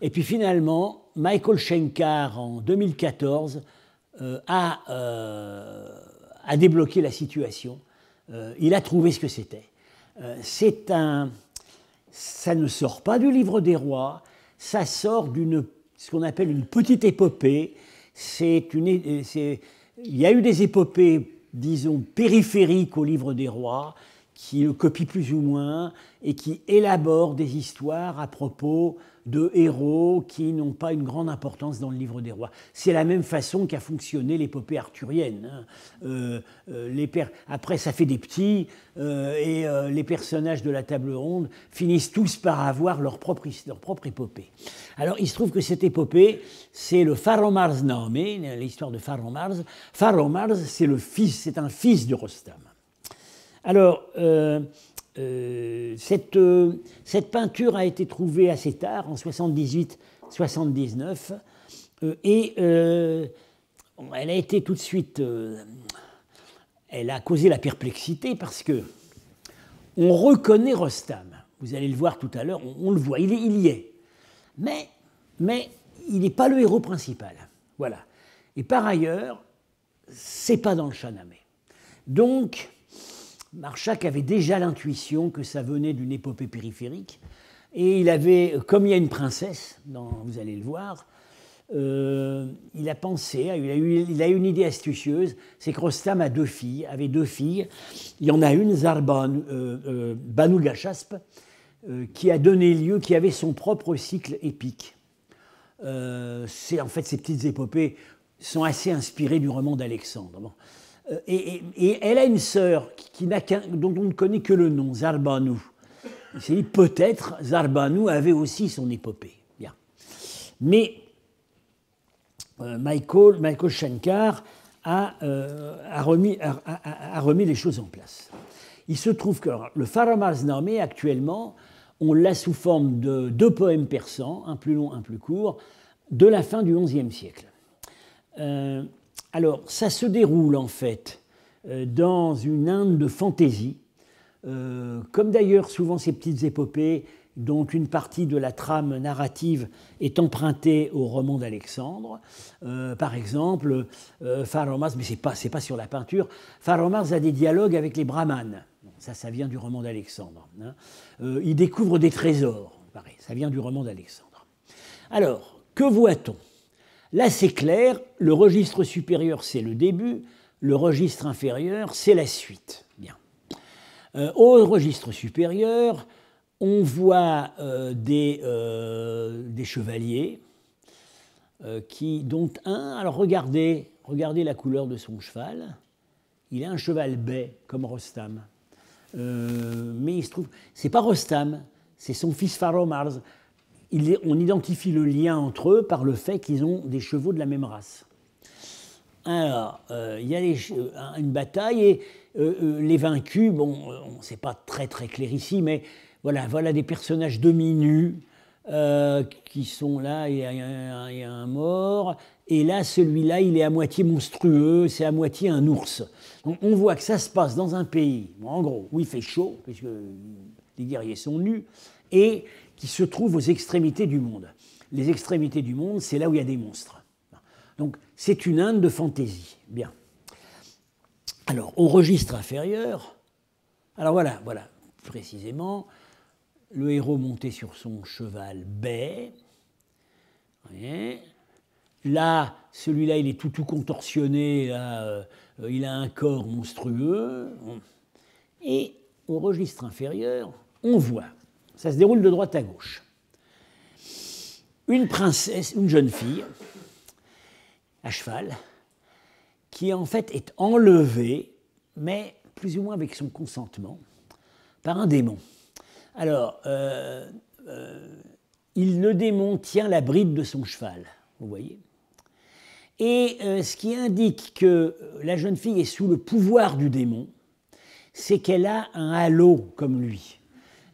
Et puis finalement, Michael Schenkar, en 2014, a débloqué la situation. Il a trouvé ce que c'était. Ça ne sort pas du livre des rois, ça sort ce qu'on appelle une petite épopée. Il y a eu des épopées, disons, périphériques au livre des rois, qui le copient plus ou moins et qui élaborent des histoires à propos de héros qui n'ont pas une grande importance dans le livre des rois. C'est la même façon qu'a fonctionné l'épopée arthurienne. Après, ça fait des petits, et les personnages de la table ronde finissent tous par avoir leur propre épopée. Alors, il se trouve que cette épopée, c'est le Faromars Naome, l'histoire de Faromars. Faromars, c'est un fils de Rostam. Alors, cette peinture a été trouvée assez tard, en 78-79, et elle a été tout de suite... elle a causé la perplexité parce que on reconnaît Rostam. Vous allez le voir tout à l'heure, on le voit, il y est. Mais il n'est pas le héros principal. Voilà. Et par ailleurs, c'est pas dans le Shahnameh. Donc... Marchak avait déjà l'intuition que ça venait d'une épopée périphérique, et comme il y a une princesse, vous allez le voir, il a pensé, il a eu une idée astucieuse, c'est que Rostam avait 2 filles, il y en a une, Banu Gashasp, qui avait son propre cycle épique. En fait, ces petites épopées sont assez inspirées du roman d'Alexandre. Bon. Et elle a une sœur dont on ne connaît que le nom, Zarbanu. Il s'est dit, peut-être Zarbanu avait aussi son épopée. Bien. Mais Michael Schenkar a remis les choses en place. Il se trouve que le Faromars Naome, actuellement, on l'a sous forme de 2 poèmes persans, un plus long, un plus court, de la fin du XIe siècle. Alors, ça se déroule en fait dans une Inde de fantaisie, comme d'ailleurs souvent ces petites épopées, dont une partie de la trame narrative est empruntée au roman d'Alexandre. Par exemple, Pharomas, mais c'est pas sur la peinture, Pharomas a des dialogues avec les brahmanes. Ça vient du roman d'Alexandre. Hein. Il découvre des trésors, pareil, ça vient du roman d'Alexandre. Alors, que voit-on? Là, c'est clair, le registre supérieur, c'est le début, le registre inférieur, c'est la suite. Bien. Au registre supérieur, on voit des chevaliers, dont un, alors regardez la couleur de son cheval, il a un cheval bai, comme Rostam. Mais il se trouve, c'est pas Rostam, c'est son fils Pharomars. On identifie le lien entre eux par le fait qu'ils ont des chevaux de la même race. Alors, il y a une bataille et les vaincus, bon, c'est pas très très clair ici, mais voilà des personnages demi-nus qui sont là, il y a un mort, et là, celui-là, il est à moitié monstrueux, c'est à moitié un ours. Donc on voit que ça se passe dans un pays, bon, en gros, où il fait chaud, puisque les guerriers sont nus, et qui se trouve aux extrémités du monde. Les extrémités du monde, c'est là où il y a des monstres. Donc c'est une Inde de fantaisie. Bien. Alors, au registre inférieur, alors voilà, précisément, le héros monté sur son cheval bai. Voyez. Là, celui-là, il est tout contorsionné, là, il a un corps monstrueux. Et au registre inférieur, on voit, ça se déroule de droite à gauche, une princesse, une jeune fille, à cheval, qui en fait est enlevée, mais plus ou moins avec son consentement, par un démon. Alors, le démon tient la bride de son cheval, vous voyez. Et ce qui indique que la jeune fille est sous le pouvoir du démon, c'est qu'elle a un halo comme lui.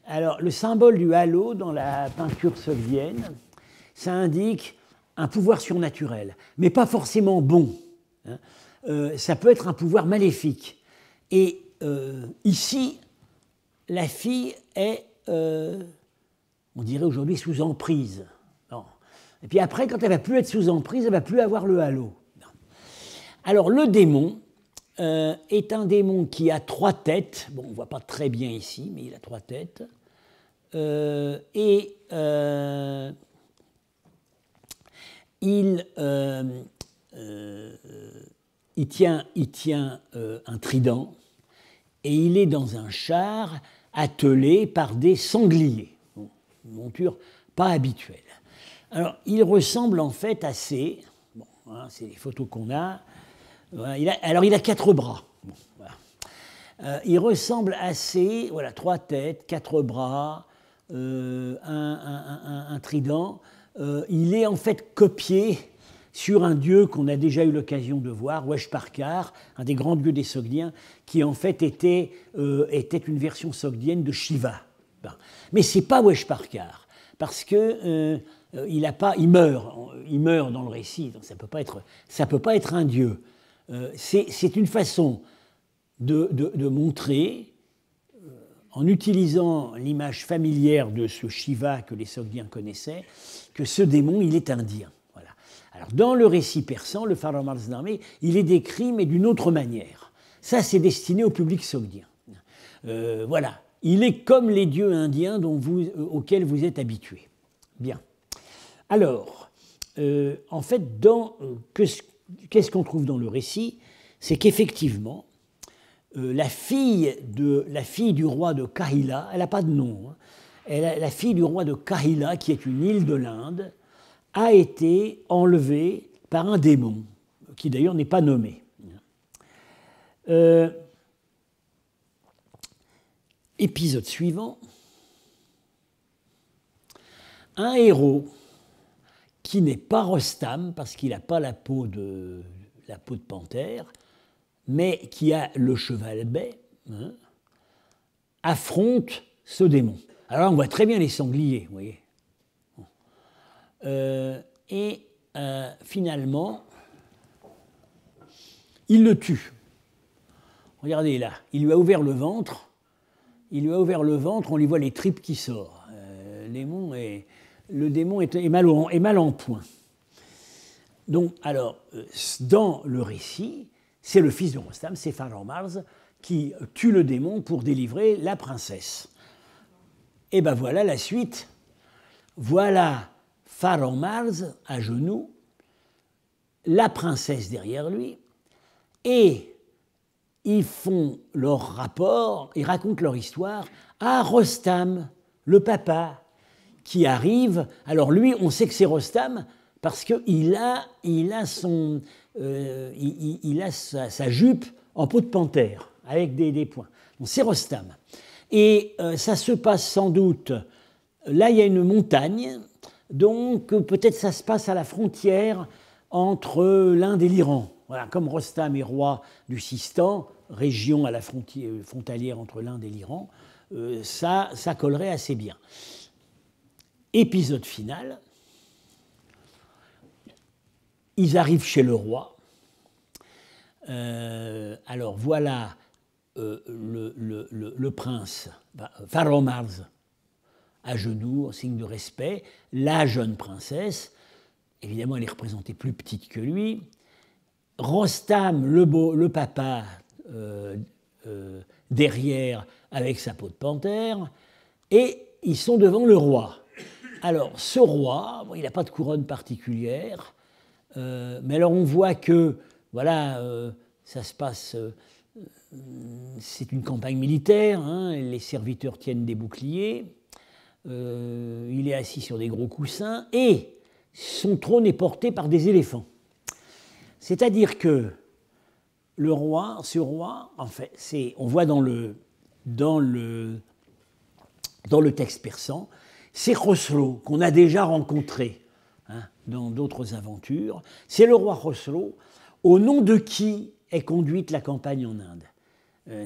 Alors, le symbole du halo dans la peinture sogdienne, ça indique un pouvoir surnaturel, mais pas forcément bon. Hein. Ça peut être un pouvoir maléfique. Et ici, la fille est, on dirait aujourd'hui, sous emprise. Non. Et puis après, quand elle ne va plus être sous emprise, elle ne va plus avoir le halo. Non. Alors, le démon est un démon qui a 3 têtes. Bon, on ne voit pas très bien ici, mais il a 3 têtes. Il tient un trident et il est dans un char attelé par des sangliers. Bon, une monture pas habituelle. Alors, il ressemble en fait assez, bon, hein, c'est les photos qu'on a, voilà, il a 4 bras. Bon, voilà. Il ressemble assez, voilà, 3 têtes, 4 bras, un trident. Il est en fait copié sur un dieu qu'on a déjà eu l'occasion de voir, Weshparkar, un des grands dieux des Sogdiens, qui en fait était une version sogdienne de Shiva. Ben. Mais ce n'est pas Weshparkar, parce que il meurt dans le récit, donc ça peut pas être un dieu. C'est une façon de montrer, en utilisant l'image familière de ce Shiva que les Sogdiens connaissaient, que ce démon, il est indien. Voilà. Alors, dans le récit persan, le Pharomars-Narmé, il est décrit, mais d'une autre manière. Ça, c'est destiné au public sogdien. Voilà. Il est comme les dieux indiens auxquels vous êtes habitués. Bien. Alors, en fait, qu'est-ce qu'on trouve dans le récit? C'est qu'effectivement, la fille du roi de Kahila, elle n'a pas de nom, hein, la fille du roi de Kahila, qui est une île de l'Inde, a été enlevée par un démon, qui d'ailleurs n'est pas nommé. Épisode suivant. Un héros qui n'est pas Rostam, parce qu'il n'a pas la peau de panthère, mais qui a le cheval bai, hein, affronte ce démon. Alors là, on voit très bien les sangliers, vous voyez. Finalement, il le tue. Regardez là, il lui a ouvert le ventre, il lui a ouvert le ventre, on lui voit les tripes qui sortent. Le démon est mal en point. Donc, alors, dans le récit, c'est le fils de Rostam, c'est Faromars, qui tue le démon pour délivrer la princesse. Et ben voilà la suite. Voilà Faromars à genoux, la princesse derrière lui, et ils font leur rapport, ils racontent leur histoire à Rostam, le papa, qui arrive. Alors lui, on sait que c'est Rostam parce qu'il a sa jupe en peau de panthère, avec des points. Donc c'est Rostam. Et ça se passe sans doute, là il y a une montagne, donc peut-être ça se passe à la frontière entre l'Inde et l'Iran. Voilà, comme Rostam est roi du Sistan, région à la frontalière entre l'Inde et l'Iran, ça collerait assez bien. Épisode final, ils arrivent chez le roi. Alors voilà le prince, Faromars, à genoux, en signe de respect, la jeune princesse, évidemment elle est représentée plus petite que lui, Rostam, le papa, derrière avec sa peau de panthère, et ils sont devant le roi. Alors ce roi, bon, il n'a pas de couronne particulière, mais alors on voit que, voilà, ça se passe, c'est une campagne militaire, hein, les serviteurs tiennent des boucliers, il est assis sur des gros coussins, et son trône est porté par des éléphants. C'est-à-dire que ce roi, en fait, on voit dans le texte persan, c'est Khosrow, qu'on a déjà rencontré, hein, dans d'autres aventures. C'est le roi Khosrow, au nom de qui est conduite la campagne en Inde.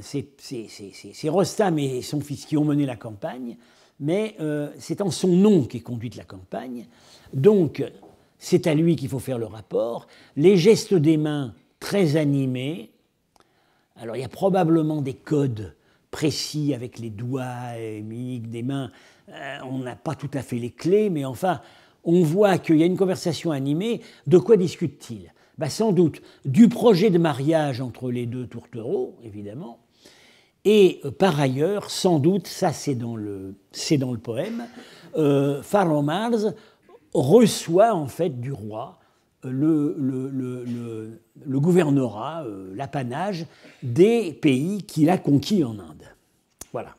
C'est Rostam et son fils qui ont mené la campagne, mais c'est en son nom qu'est conduite la campagne. Donc, c'est à lui qu'il faut faire le rapport. Les gestes des mains très animés. Alors, il y a probablement des codes précis avec les doigts et mimiques des mains. On n'a pas tout à fait les clés, mais enfin, on voit qu'il y a une conversation animée. De quoi discute-t-il ? Ben, sans doute du projet de mariage entre les deux tourtereaux, évidemment. Et par ailleurs, sans doute, ça c'est dans le poème, Faromars reçoit en fait du roi le gouvernorat, l'apanage des pays qu'il a conquis en Inde. Voilà.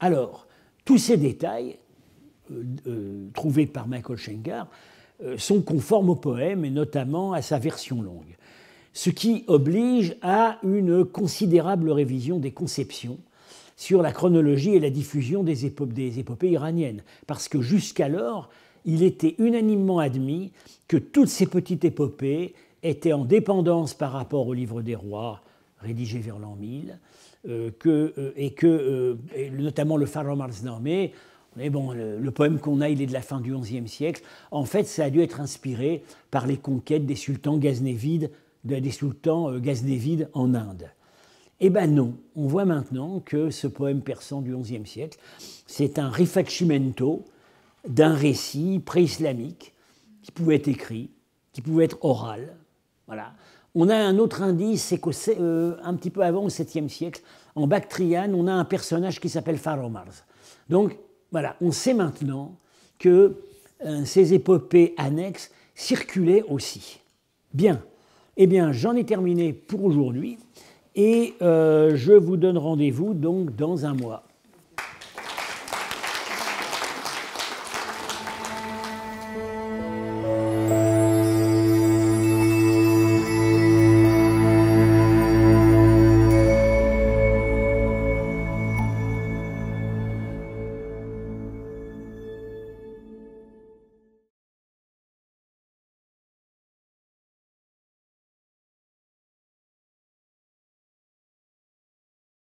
Alors, tous ces détails trouvés par Michael Shengar sont conformes au poème et notamment à sa version longue, ce qui oblige à une considérable révision des conceptions sur la chronologie et la diffusion des épopées iraniennes, parce que jusqu'alors, il était unanimement admis que toutes ces petites épopées étaient en dépendance par rapport au livre des rois, rédigé vers l'an 1000, et notamment le Faromars Nameh. Mais bon, le poème qu'on a, il est de la fin du XIe siècle. En fait, ça a dû être inspiré par les conquêtes des sultans ghaznavides en Inde. Eh bien non, on voit maintenant que ce poème persan du XIe siècle, c'est un rifacimento d'un récit pré-islamique qui pouvait être écrit, qui pouvait être oral. Voilà. On a un autre indice, c'est qu'un petit peu avant, au 7e siècle, en Bactriane, on a un personnage qui s'appelle Faromars. Donc, voilà, on sait maintenant que ces épopées annexes circulaient aussi. Bien, eh bien, j'en ai terminé pour aujourd'hui et je vous donne rendez-vous donc dans un mois.